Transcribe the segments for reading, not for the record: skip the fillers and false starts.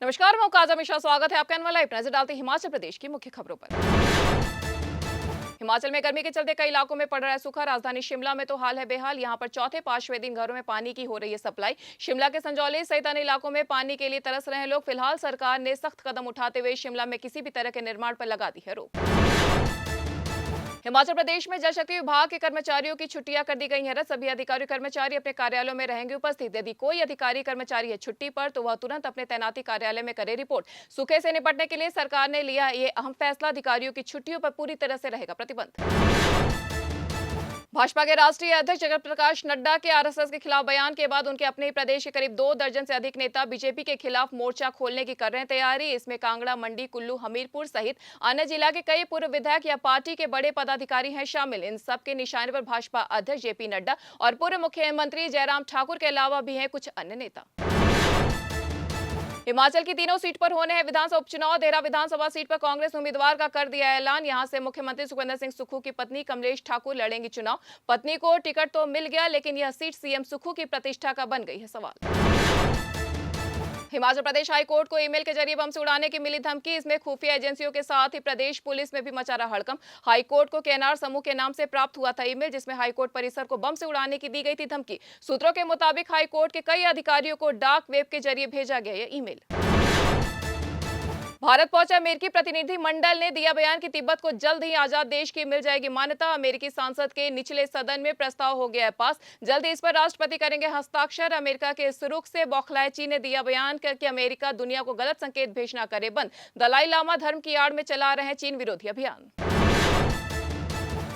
नमस्कार, मैं काजा मिश्रा। स्वागत है आपका लाइव। नजर डालते हैं हिमाचल प्रदेश की मुख्य खबरों पर। हिमाचल में गर्मी के चलते कई इलाकों में पड़ रहा है सूखा। राजधानी शिमला में तो हाल है बेहाल। यहां पर चौथे पांचवें दिन घरों में पानी की हो रही है सप्लाई। शिमला के संजौली सहित अन्य इलाकों में पानी के लिए तरस रहे हैं लोग। फिलहाल सरकार ने सख्त कदम उठाते हुए शिमला में किसी भी तरह के निर्माण पर लगा दी है रोक। हिमाचल प्रदेश में जल शक्ति विभाग के कर्मचारियों की छुट्टियां कर दी गई हैं रद्द। सभी अधिकारी कर्मचारी अपने कार्यालयों में रहेंगे उपस्थित। यदि कोई अधिकारी कर्मचारी है छुट्टी पर तो वह तुरंत अपने तैनाती कार्यालय में करे रिपोर्ट। सूखे से निपटने के लिए सरकार ने लिया ये अहम फैसला। अधिकारियों की छुट्टियों पर पूरी तरह से रहेगा प्रतिबंध। भाजपा के राष्ट्रीय अध्यक्ष जगत प्रकाश नड्डा के आरएसएस के खिलाफ बयान के बाद उनके अपने ही प्रदेश के करीब 2 दर्जन से अधिक नेता बीजेपी के खिलाफ मोर्चा खोलने की कर रहे हैं तैयारी। इसमें कांगड़ा, मंडी, कुल्लू, हमीरपुर सहित अन्य जिला के कई पूर्व विधायक या पार्टी के बड़े पदाधिकारी हैं शामिल। इन सबके निशाने पर भाजपा अध्यक्ष जेपी नड्डा और पूर्व मुख्यमंत्री जयराम ठाकुर के अलावा भी हैं कुछ अन्य नेता। हिमाचल की तीनों सीट पर होने हैं विधानसभा उपचुनाव। देहरा विधानसभा सीट पर कांग्रेस उम्मीदवार का कर दिया ऐलान। यहां से मुख्यमंत्री सुखविंदर सिंह सुक्खू की पत्नी कमलेश ठाकुर लड़ेंगी चुनाव। पत्नी को टिकट तो मिल गया, लेकिन यह सीट सीएम सुक्खू की प्रतिष्ठा का बन गई है सवाल। हिमाचल प्रदेश हाईकोर्ट को ईमेल के जरिए बम से उड़ाने की मिली धमकी। इसमें खुफिया एजेंसियों के साथ ही प्रदेश पुलिस में भी मचा रहा हड़कंप। हाईकोर्ट को केएनआर समूह के नाम से प्राप्त हुआ था ईमेल, जिसमें हाईकोर्ट परिसर को बम से उड़ाने की दी गई थी धमकी। सूत्रों के मुताबिक हाईकोर्ट के कई अधिकारियों को डार्क वेब के जरिए भेजा गया यह ईमेल। भारत पहुंचा अमेरिकी प्रतिनिधि मंडल ने दिया बयान कि तिब्बत को जल्द ही आजाद देश की मिल जाएगी मान्यता। अमेरिकी सांसद के निचले सदन में प्रस्ताव हो गया है पास। जल्द इस पर राष्ट्रपति करेंगे हस्ताक्षर। अमेरिका के इस रुख से बौखलाए चीन ने दिया बयान कि अमेरिका दुनिया को गलत संकेत भेजना करे बंद। दलाई लामा धर्म की आड़ में चला रहे हैं चीन विरोधी अभियान।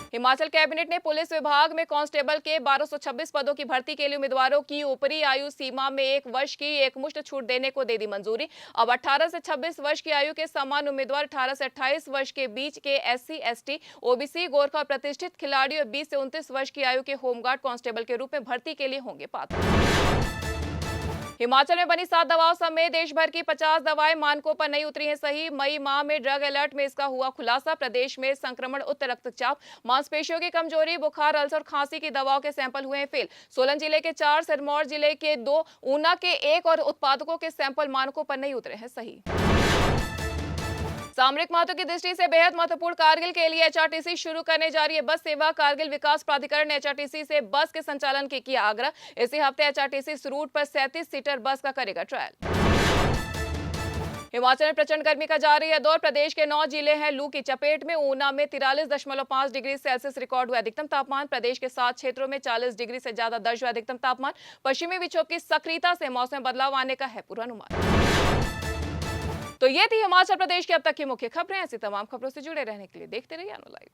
हिमाचल कैबिनेट ने पुलिस विभाग में कांस्टेबल के 1226 पदों की भर्ती के लिए उम्मीदवारों की ऊपरी आयु सीमा में 1 वर्ष की एकमुश्त छूट देने को दे दी मंजूरी। अब 18 से 26 वर्ष की आयु के समान उम्मीदवार 18 से 28 वर्ष के बीच के एससी, एसटी, ओबीसी, गोरखा और प्रतिष्ठित खिलाड़ी और 20 से 29 वर्ष की आयु के होमगार्ड कांस्टेबल के रूप में भर्ती के लिए होंगे पात्र। हिमाचल में बनी 7 दवाओं समेत देश भर की 50 दवाएं मानकों पर नहीं उतरी हैं सही। मई माह में ड्रग अलर्ट में इसका हुआ खुलासा। प्रदेश में संक्रमण, उच्च रक्तचाप, मांसपेशियों की कमजोरी, बुखार, अल्सर और खांसी की दवाओं के सैंपल हुए हैं फेल। सोलन जिले के 4, सिरमौर जिले के 2, ऊना के 1 और उत्पादकों के सैंपल मानकों पर नहीं उतरे हैं सही। सामरिक महत्व की दृष्टि से बेहद महत्वपूर्ण कारगिल के लिए एचआरटीसी शुरू करने जा रही है बस सेवा। कारगिल विकास प्राधिकरण ने एचआरटीसी से बस के संचालन की किया आग्रह। इसी हफ्ते एचआरटीसी इस रूट पर 37 सीटर बस का करेगा ट्रायल। हिमाचल में प्रचंड गर्मी का जारी है दौर। प्रदेश के 9 जिले हैं लू की चपेट में। ऊना में 43.5 डिग्री सेल्सियस रिकॉर्ड हुआ अधिकतम तापमान। प्रदेश के 7 क्षेत्रों में 40 डिग्री से ज्यादा दर्ज हुआ अधिकतम तापमान। पश्चिमी विक्षोभ की सक्रियता से मौसम में बदलाव आने का है पूर्वानुमान। तो ये थी हिमाचल प्रदेश की अब तक की मुख्य खबरें। ऐसी तमाम खबरों से जुड़े रहने के लिए देखते रहिए लाइव।